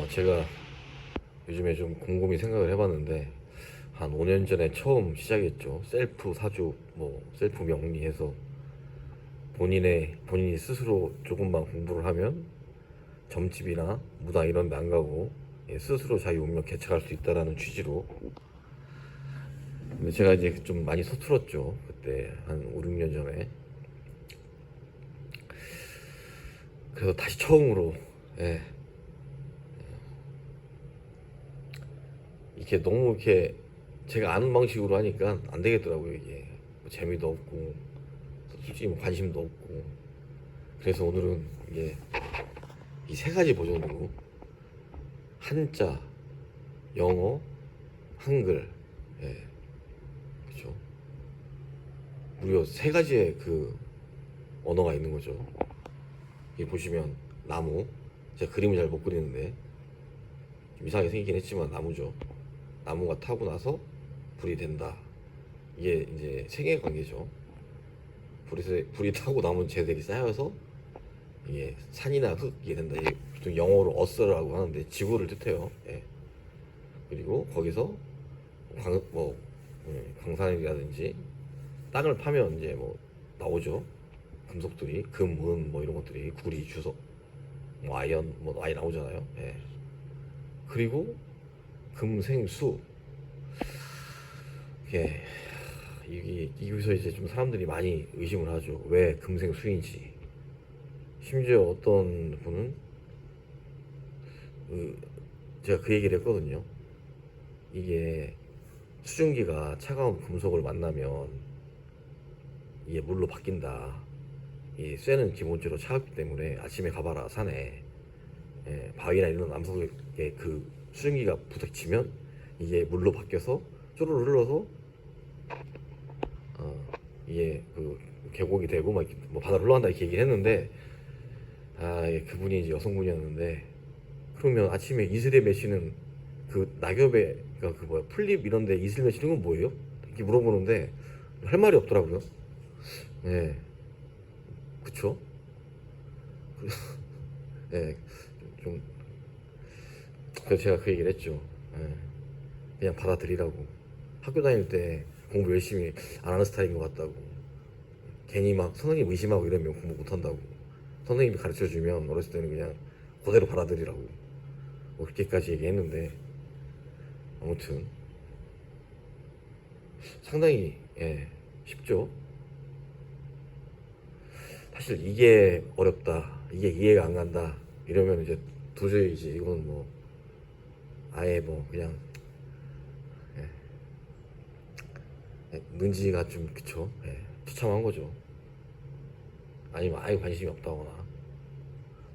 제가 요즘에 좀 곰곰이 생각을 해봤는데, 한 5년 전에 처음 시작했죠. 셀프 사주, 셀프 명리해서 본인이 스스로 조금만 공부를 하면 점집이나 무당 이런 데 안 가고, 스스로 자기 운명 개척할 수 있다라는 취지로. 근데 제가 이제 좀 많이 서툴었죠. 그때 한 5, 6년 전에. 그래서 다시 처음으로, 예, 이렇게 너무 이렇게 제가 아는 방식으로 하니까 안 되겠더라고요. 이게 뭐 재미도 없고 솔직히 뭐 관심도 없고. 그래서 오늘은 이게 이 세 가지 버전으로 한자, 영어, 한글, 예, 그렇죠. 무려 세 가지의 그 언어가 있는 거죠. 여기 보시면 나무, 제가 그림을 잘 못 그리는데 좀 이상하게 생기긴 했지만 나무죠. 나무가 타고 나서 불이 된다. 이게 이제 생애 관계죠. 불이 타고 남은 재들이 쌓여서 이게 산이나 흙이 된다. 이게 보통 영어로 어스라고 하는데 지구를 뜻해요. 예. 그리고 거기서 광, 뭐 광산이라든지 땅을 파면 이제 뭐 나오죠. 금속들이 금, 은 뭐 이런 것들이 구리, 주석, 뭐 아이언 뭐 많이 나오잖아요. 예. 그리고 금, 생, 수. 예. 이게 여기서 이제 좀 사람들이 많이 의심을 하죠. 왜 금생수인지. 심지어 어떤 분은 그 제가 그 얘기를 했거든요. 이게 수증기가 차가운 금속을 만나면 이게 물로 바뀐다. 이 쇠는 기본적으로 차갑기 때문에 아침에 가봐라 산에, 바위나 이런 남속에 그 수증기가 부닥치면 이게 물로 바뀌어서 쪼르르 흘러서 이게 그 계곡이 되고 막 뭐 바다로 흘러간다 이렇게 얘기를 했는데, 그분이 이제 여성분이었는데, 그러면 아침에 이슬에 매시는 그 낙엽에 그러니까 그 뭐야 풀잎 이런데 이슬 매시는 건 뭐예요? 이렇게 물어보는데 할 말이 없더라고요. 예, 그쵸? 예, 좀 그래서 제가 그 얘기를 했죠. 예, 그냥 받아들이라고. 학교 다닐 때 공부 열심히 안 하는 스타일인 것 같다고. 괜히 막 선생님 의심하고 이러면 공부 못 한다고. 선생님이 가르쳐 주면 어렸을 때는 그냥 그대로 받아들이라고. 뭐 그렇게까지 얘기했는데, 아무튼 상당히 쉽죠. 사실 이게 어렵다, 이게 이해가 안 간다 이러면 이제 도저히 이제 이건 뭐 아예 뭐 그냥 능지가 좀 그쵸. 처참한 거죠. 아니면 아예 관심이 없다거나.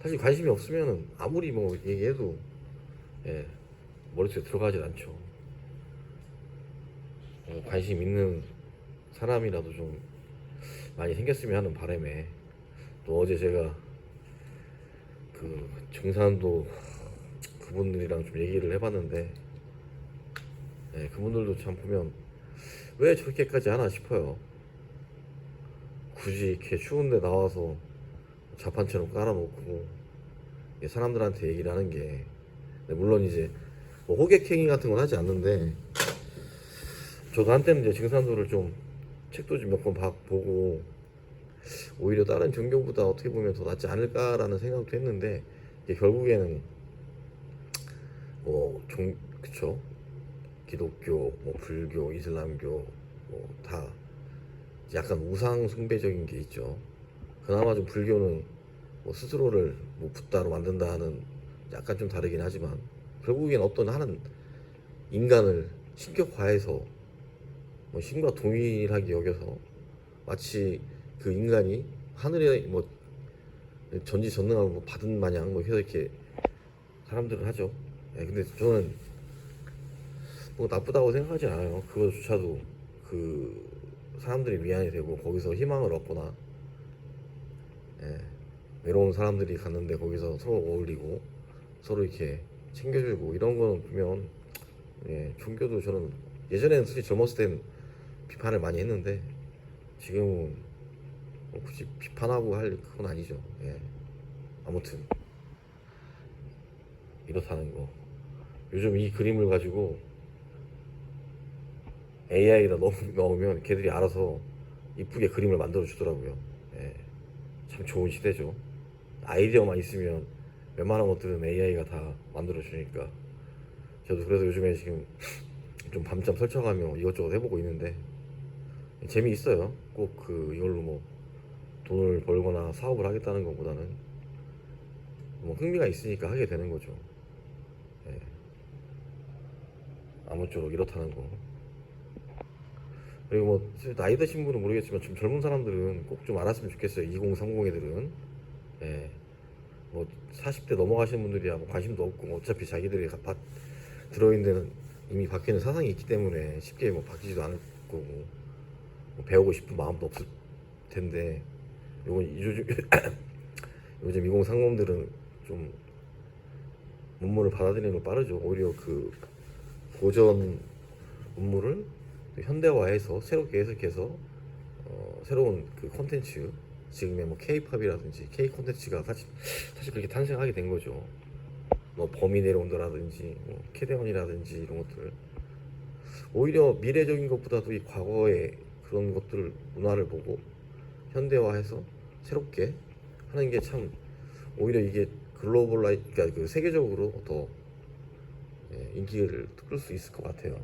사실 관심이 없으면은 아무리 뭐 얘기해도 예, 머릿속에 들어가질 않죠. 관심 있는 사람이라도 좀 많이 생겼으면 하는 바람에. 또 어제 제가 그 증산도 그분들이랑 좀 얘기를 해봤는데, 그분들도 참 보면 왜 저렇게까지 하나 싶어요. 굳이 이렇게 추운데 나와서 자판처럼 깔아놓고 사람들한테 얘기를 하는 게, 물론 이제 뭐 호객행위 같은 건 하지 않는데, 저도 한때는 이제 증산도를 좀 책도 좀 몇 권 보고 오히려 다른 종교보다 어떻게 보면 더 낫지 않을까라는 생각도 했는데, 이게 결국에는 그쵸, 기독교, 뭐 불교, 이슬람교 뭐 다 약간 우상 숭배적인 게 있죠. 그나마 좀 불교는 뭐 스스로를 뭐 붓다로 만든다 하는 약간 좀 다르긴 하지만, 결국엔 어떤 하는 인간을 신격화해서 뭐 신과 동일하게 여겨서 마치 그 인간이 하늘에 뭐 전지전능함을 뭐 받은 마냥 뭐 해서 이렇게 사람들은 하죠. 근데 저는 뭐 나쁘다고 생각하지 않아요. 그거조차도 그 사람들이 위안이 되고 거기서 희망을 얻거나, 예, 외로운 사람들이 갔는데 거기서 서로 어울리고 서로 이렇게 챙겨주고 이런 거는 보면, 종교도 저는 예전에는 솔직히 젊었을 땐 비판을 많이 했는데 지금은 뭐 굳이 비판하고 할 그건 아니죠. 아무튼 이렇다는 거. 요즘 이 그림을 가지고 AI에다 넣으면 걔들이 알아서 이쁘게 그림을 만들어 주더라고요. 예, 참 좋은 시대죠. 아이디어만 있으면 웬만한 것들은 AI가 다 만들어 주니까. 저도 그래서 요즘에 지금 좀 밤잠 설쳐가며 이것저것 해보고 있는데 재미있어요. 꼭 그 이걸로 뭐 돈을 벌거나 사업을 하겠다는 것보다는 뭐 흥미가 있으니까 하게 되는 거죠. 예, 아무쪼록 이렇다는 거. 그리고 뭐 나이 드신 분은 모르겠지만 좀 젊은 사람들은 꼭 좀 알았으면 좋겠어요. 2030 애들은. 예, 뭐 40대 넘어가시는 분들이야 뭐 관심도 없고 뭐 어차피 자기들이 들어있는 데는 이미 바뀌는 사상이 있기 때문에 쉽게 뭐 바뀌지도 않을 거고 뭐 배우고 싶은 마음도 없을 텐데 요즘 요즘 2030들은 좀 문물을 받아들이는 거 빠르죠. 오히려 그 고전 문물을 현대화해서 새롭게 해석해서 새로운 그 콘텐츠 지금의 뭐 K-팝이라든지 K 콘텐츠가 사실 그렇게 탄생하게 된 거죠. 뭐 범이 내려온다라든지 뭐 캐대언이라든지 이런 것들 오히려 미래적인 것보다도 이 과거의 그런 것들 문화를 보고 현대화해서 새롭게 하는 게 참 오히려 이게 그러니까 그 세계적으로 더 인기를 끌 수 있을 것 같아요.